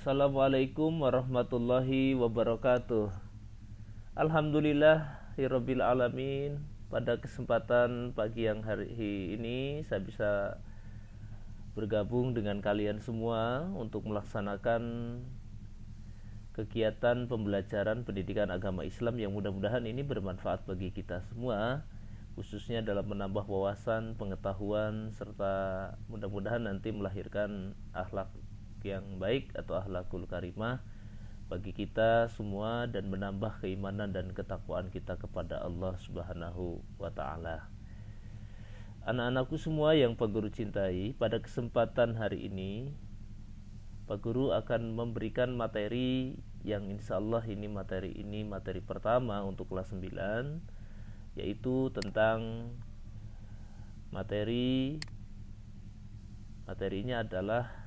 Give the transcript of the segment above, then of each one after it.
Assalamualaikum warahmatullahi wabarakatuh. Alhamdulillahirabbil alamin. Pada kesempatan pagi yang hari ini saya bisa bergabung dengan kalian semua untuk melaksanakan kegiatan pembelajaran pendidikan agama Islam yang mudah-mudahan ini bermanfaat bagi kita semua, khususnya dalam menambah wawasan, pengetahuan, serta mudah-mudahan nanti melahirkan akhlak yang baik atau akhlakul karimah bagi kita semua dan menambah keimanan dan ketakwaan kita kepada Allah Subhanahu wa taala. Anak-anakku semua yang Pak Guru cintai, pada kesempatan hari ini Pak Guru akan memberikan materi yang insya Allah ini materi pertama untuk kelas 9, yaitu tentang materinya adalah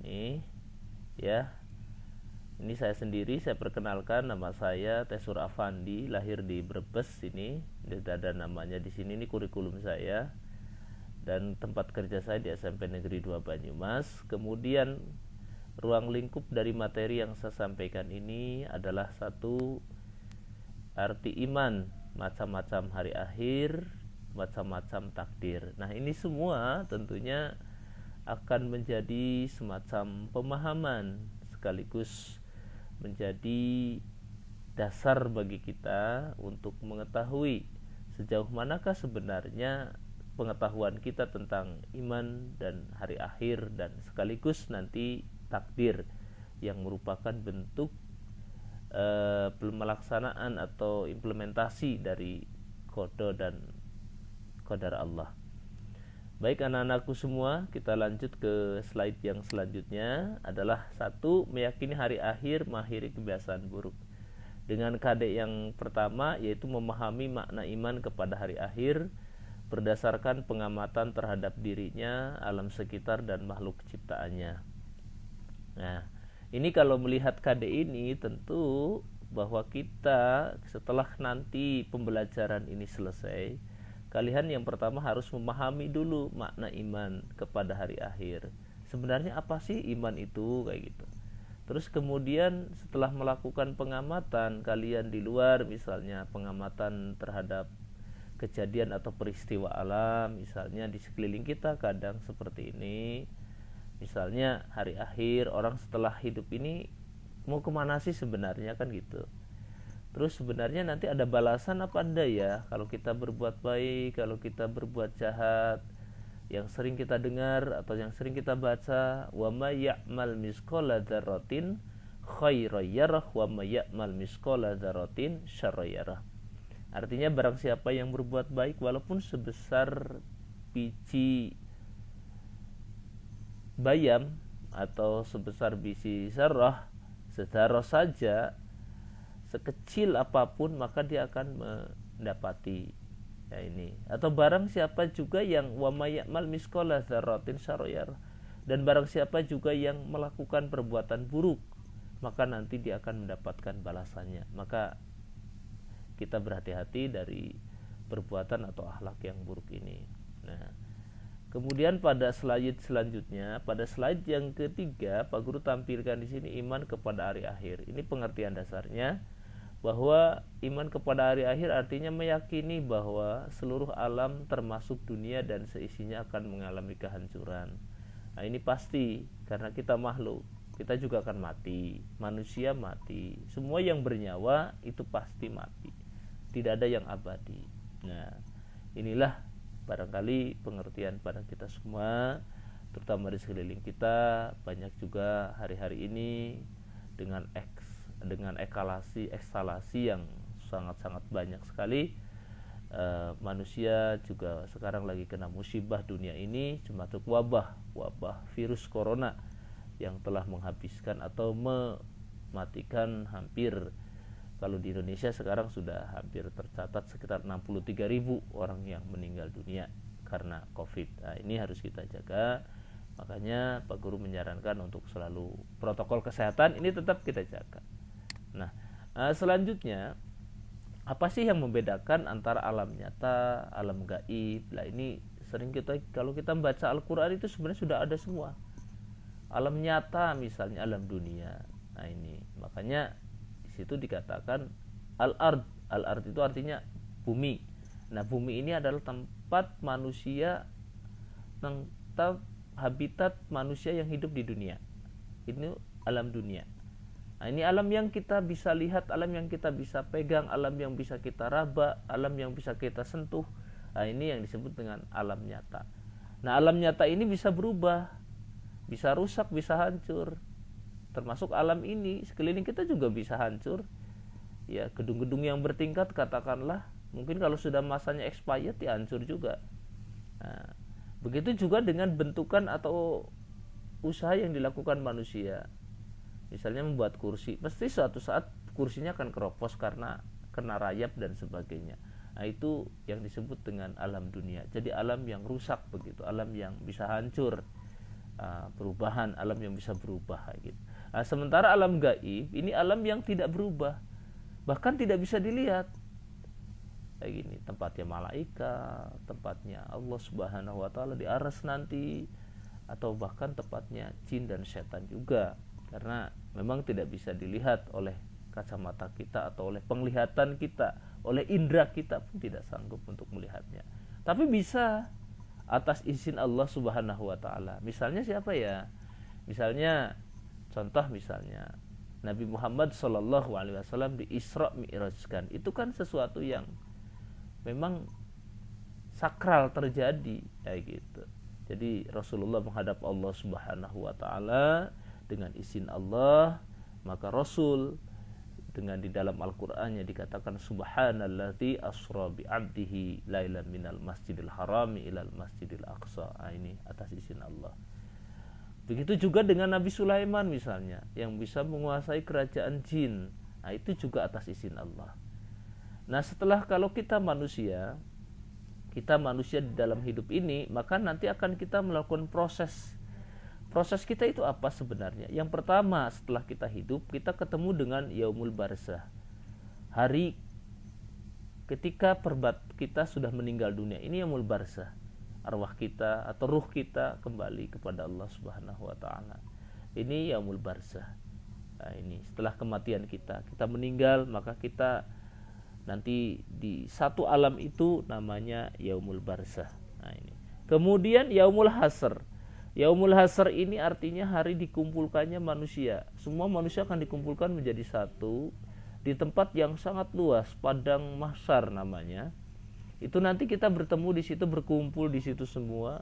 ini ya. Ini saya sendiri, saya perkenalkan, nama saya Tesur Afandi, lahir di Brebes ini. Tidak ada namanya di sini, ini kurikulum saya. Dan tempat kerja saya di SMP Negeri 2 Banyumas. Kemudian ruang lingkup dari materi yang saya sampaikan ini adalah satu, arti iman, macam-macam hari akhir, macam-macam takdir. Nah, ini semua tentunya akan menjadi semacam pemahaman sekaligus menjadi dasar bagi kita untuk mengetahui sejauh manakah sebenarnya pengetahuan kita tentang iman dan hari akhir dan sekaligus nanti takdir yang merupakan bentuk pelaksanaan atau implementasi dari qada dan qadar Allah. Baik anak-anakku semua, kita lanjut ke slide yang selanjutnya adalah satu, meyakini hari akhir, mengakhiri kebiasaan buruk. Dengan KD yang pertama yaitu memahami makna iman kepada hari akhir berdasarkan pengamatan terhadap dirinya, alam sekitar dan makhluk ciptaannya. Nah, ini kalau melihat KD ini tentu bahwa kita setelah nanti pembelajaran ini selesai, kalian yang pertama harus memahami dulu makna iman kepada hari akhir. Sebenarnya apa sih iman itu, kayak gitu. Terus kemudian setelah melakukan pengamatan kalian di luar, misalnya pengamatan terhadap kejadian atau peristiwa alam, misalnya di sekeliling kita kadang seperti ini. Misalnya hari akhir, orang setelah hidup ini mau kemana sih sebenarnya, kan gitu. Terus sebenarnya nanti ada balasan apa anda ya kalau kita berbuat baik, kalau kita berbuat jahat. Yang sering kita dengar atau yang sering kita baca, wa may ya'mal misqala dzarratin khairan yarah wa may ya'mal misqala dzarratin syarran yarah. Artinya barang siapa yang berbuat baik walaupun sebesar biji bayam atau sebesar biji zarrah, sedarah saja, sekecil apapun, maka dia akan mendapati ya ini. Atau barang siapa juga yang wa may ya'mal misqala dzarratin syarran, dan barang siapa juga yang melakukan perbuatan buruk, maka nanti dia akan mendapatkan balasannya. Maka kita berhati-hati dari perbuatan atau akhlak yang buruk ini. Nah, kemudian pada slide selanjutnya, pada slide yang ketiga, Pak Guru tampilkan di sini iman kepada hari akhir. Ini pengertian dasarnya, bahwa iman kepada hari akhir artinya meyakini bahwa seluruh alam termasuk dunia dan seisinya akan mengalami kehancuran. Nah, ini pasti karena kita makhluk, kita juga akan mati, manusia mati, semua yang bernyawa itu pasti mati, tidak ada yang abadi. Nah, inilah barangkali pengertian pada kita semua, terutama di sekeliling kita. Banyak juga hari-hari ini dengan ekstalasi yang sangat-sangat banyak sekali. Manusia juga sekarang lagi kena musibah dunia ini, termasuk wabah virus corona yang telah menghabiskan atau mematikan hampir, kalau di Indonesia sekarang sudah hampir tercatat sekitar 63.000 orang yang meninggal dunia karena COVID. Nah, ini harus kita jaga. Makanya Pak Guru menyarankan untuk selalu protokol kesehatan ini tetap kita jaga. Nah, selanjutnya apa sih yang membedakan antara alam nyata, alam gaib? Nah, ini sering kita, kalau kita membaca Al-Quran itu sebenarnya sudah ada semua. alam nyata, misalnya alam dunia. Nah ini makanya di situ dikatakan al-ard. Al-ard itu artinya bumi. Nah bumi ini adalah tempat manusia, tempat habitat manusia yang hidup di dunia. Ini alam dunia. Nah ini alam yang kita bisa lihat, alam yang kita bisa pegang, alam yang bisa kita raba, alam yang bisa kita sentuh. Nah ini yang disebut dengan alam nyata. Nah alam nyata ini bisa berubah, bisa rusak, bisa hancur. Termasuk alam ini sekeliling kita juga bisa hancur. Ya, gedung-gedung yang bertingkat katakanlah, mungkin kalau sudah masanya expired ya hancur juga. Nah, begitu juga dengan bentukan atau usaha yang dilakukan manusia. Misalnya membuat kursi, pasti suatu saat kursinya akan keropos karena kena rayap dan sebagainya. Nah, itu yang disebut dengan alam dunia. Jadi alam yang rusak begitu, alam yang bisa hancur, perubahan, alam yang bisa berubah gitu. Nah, sementara alam gaib ini alam yang tidak berubah, bahkan tidak bisa dilihat. Kayak gini, tempatnya malaikat, tempatnya Allah Subhanahu wa taala di aras nanti, atau bahkan tempatnya jin dan setan juga, karena memang tidak bisa dilihat oleh kacamata kita atau oleh penglihatan kita, oleh indera kita pun tidak sanggup untuk melihatnya. Tapi bisa atas izin Allah Subhanahu wa taala. Misalnya siapa ya? Misalnya contoh misalnya Nabi Muhammad Shallallahu Alaihi Wasallam di Isra Mi'rajkan, itu kan sesuatu yang memang sakral terjadi kayak gitu. Jadi Rasulullah menghadap Allah Subhanahu wa taala dengan izin Allah, maka Rasul dengan di dalam Al-Qur'annya dikatakan subhanallazi asra bi 'abdihi lailan minal masjidil harami ilal masjidil aqsa. Ini atas izin Allah. Begitu juga dengan Nabi Sulaiman misalnya, yang bisa menguasai kerajaan jin. Nah itu juga atas izin Allah. Nah setelah kalau kita manusia di dalam hidup ini, maka nanti akan kita melakukan proses. Proses kita itu apa sebenarnya? Yang pertama, setelah kita hidup, kita ketemu dengan yaumul barzah. Hari ketika kita sudah meninggal dunia, ini yaumul barzah. Arwah kita atau ruh kita kembali kepada Allah Subhanahu wa taala. Ini yaumul barzah. Nah, ini setelah kematian kita meninggal, maka kita nanti di satu alam itu namanya yaumul barzah. Nah, ini. Kemudian yaumul hasr. Yaumul hasr ini artinya hari dikumpulkannya manusia. Semua manusia akan dikumpulkan menjadi satu di tempat yang sangat luas, padang mahsyar namanya. Itu nanti kita bertemu di situ, berkumpul di situ semua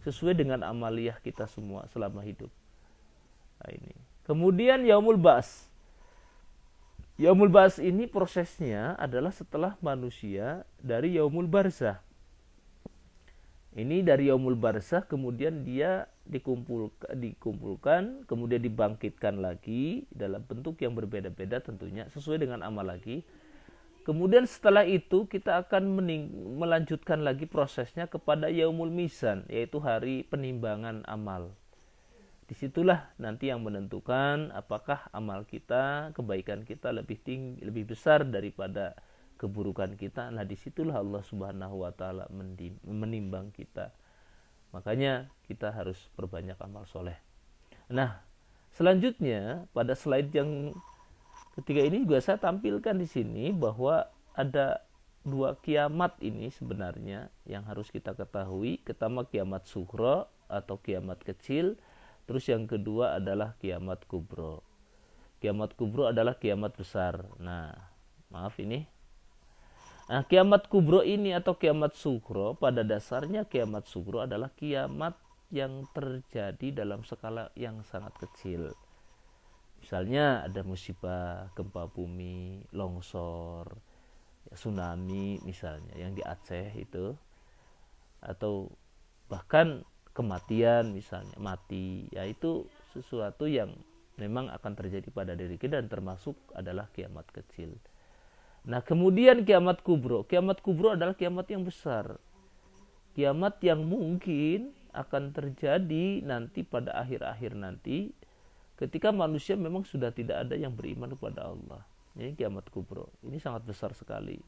sesuai dengan amaliyah kita semua selama hidup. Nah, ini. Kemudian yaumul ba's. Yaumul ba's ini prosesnya adalah setelah manusia dari yaumul barzah. Ini dari yaumul barzah kemudian dia dikumpulkan, kemudian dibangkitkan lagi dalam bentuk yang berbeda-beda tentunya sesuai dengan amal lagi. Kemudian setelah itu kita akan melanjutkan lagi prosesnya kepada yaumul mizan, yaitu hari penimbangan amal. Disitulah nanti yang menentukan apakah amal kita, kebaikan kita lebih tinggi, lebih besar daripada keburukan kita. Nah disitulah Allah Subhanahu wa taala menimbang kita. Makanya kita harus perbanyak amal soleh. Nah selanjutnya pada slide yang ketiga ini juga saya tampilkan di sini bahwa ada dua kiamat ini sebenarnya yang harus kita ketahui. Pertama kiamat sughra atau kiamat kecil, terus yang kedua adalah kiamat kubro. Kiamat kubro adalah kiamat besar. Nah, maaf ini. Nah, kiamat kubro ini atau kiamat sughra, pada dasarnya kiamat sughra adalah kiamat yang terjadi dalam skala yang sangat kecil. Misalnya ada musibah, gempa bumi, longsor, tsunami misalnya yang di Aceh itu, atau bahkan kematian misalnya, mati, ya itu sesuatu yang memang akan terjadi pada diri kita dan termasuk adalah kiamat kecil. Nah kemudian kiamat kubro adalah kiamat yang besar, kiamat yang mungkin akan terjadi nanti pada akhir-akhir nanti, ketika manusia memang sudah tidak ada yang beriman kepada Allah. Ini kiamat kubro. Ini sangat besar sekali.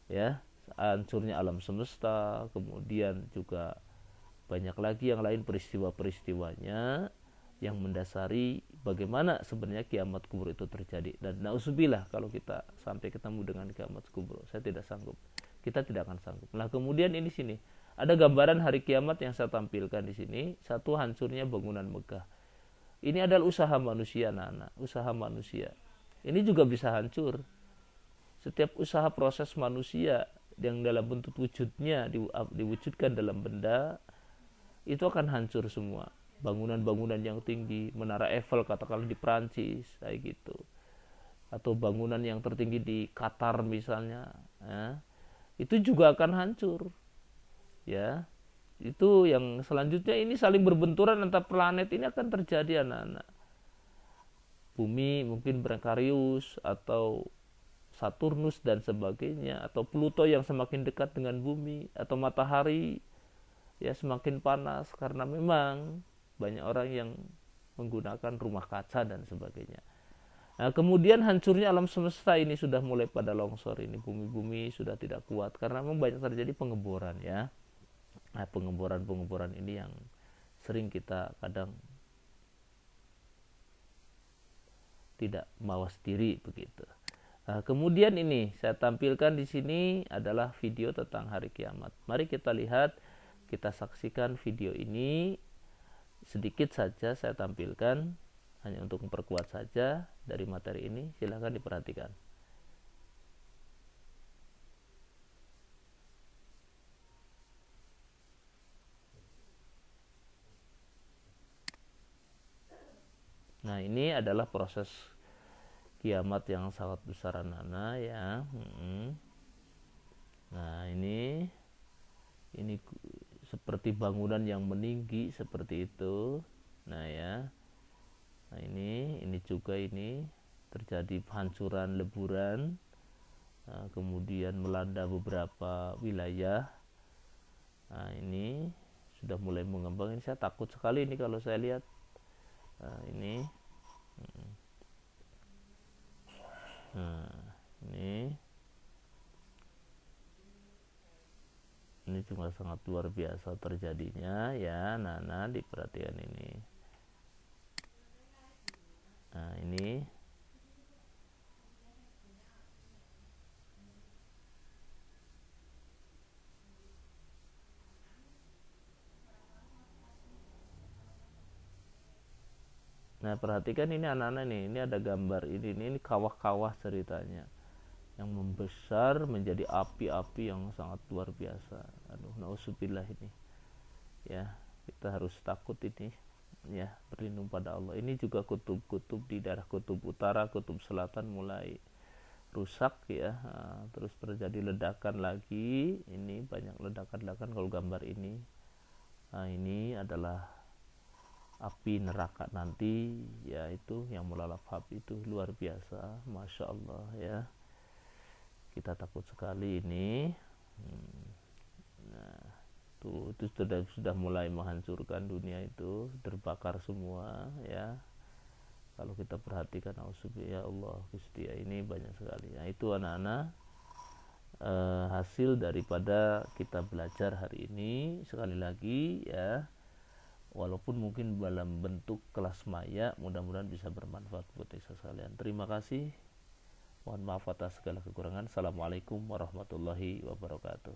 Ya, hancurnya alam semesta, kemudian juga banyak lagi yang lain peristiwa-peristiwanya. yang mendasari bagaimana sebenarnya kiamat kubur itu terjadi. Dan nauzubillah kalau kita sampai ketemu dengan kiamat kubur, saya tidak sanggup, kita tidak akan sanggup. Nah kemudian ini sini ada gambaran hari kiamat yang saya tampilkan di sini. Satu, hancurnya bangunan Mekah. Ini adalah usaha manusia, anak-anak, usaha manusia. Ini juga bisa hancur. Setiap usaha proses manusia yang dalam bentuk wujudnya diwujudkan dalam benda itu akan hancur semua. Bangunan-bangunan yang tinggi, Menara Eiffel katakanlah di Prancis kayak gitu, atau bangunan yang tertinggi di Qatar misalnya, itu juga akan hancur. Ya, itu yang selanjutnya ini saling berbenturan antar planet ini akan terjadi, anak-anak. Bumi mungkin Precarius atau Saturnus dan sebagainya, atau Pluto yang semakin dekat dengan bumi, atau matahari ya semakin panas karena memang banyak orang yang menggunakan rumah kaca dan sebagainya. Nah, kemudian hancurnya alam semesta ini sudah mulai pada longsor ini, bumi-bumi sudah tidak kuat karena memang banyak terjadi pengeboran ya. Nah, pengeboran ini yang sering kita kadang tidak mawas diri begitu. Nah, kemudian ini saya tampilkan di sini adalah video tentang hari kiamat. Mari kita lihat, kita saksikan video ini. Sedikit saja saya tampilkan hanya untuk memperkuat saja dari materi ini. Silahkan diperhatikan. Nah, ini adalah proses kiamat yang sangat besar, anak-anak ya. Nah, ini seperti bangunan yang meninggi seperti itu. Nah ya, nah ini juga ini terjadi hancuran leburan, kemudian melanda beberapa wilayah. Nah ini sudah mulai mengembang. Ini saya takut sekali ini kalau saya lihat. Nah ini, ini cuma sangat luar biasa terjadinya ya. Nah diperhatikan ini. Nah ini nah perhatikan ini anak-anak nih, ini ada gambar ini kawah-kawah ceritanya yang membesar menjadi api-api yang sangat luar biasa. Aduh, nauzubillah ini. Ya, kita harus takut ini. Ya, berlindung pada Allah. Ini juga kutub-kutub di daerah kutub utara, kutub selatan mulai rusak ya. Nah, terus terjadi ledakan lagi. Ini banyak ledakan-ledakan kalau gambar ini. Nah, ini adalah api neraka nanti, yaitu yang melalap api itu luar biasa, masya Allah ya. Kita takut sekali ini. Nah, itu sudah mulai menghancurkan dunia itu, terbakar semua ya. Kalau kita perhatikan, auzubillah ya Allah, Gusti ya, ini banyak sekali. Nah, itu anak-anak hasil daripada kita belajar hari ini. Sekali lagi ya, walaupun mungkin dalam bentuk kelas maya, mudah-mudahan bisa bermanfaat buat kita sekalian. Terima kasih. Mohon maaf atas segala kekurangan. Assalamualaikum warahmatullahi wabarakatuh.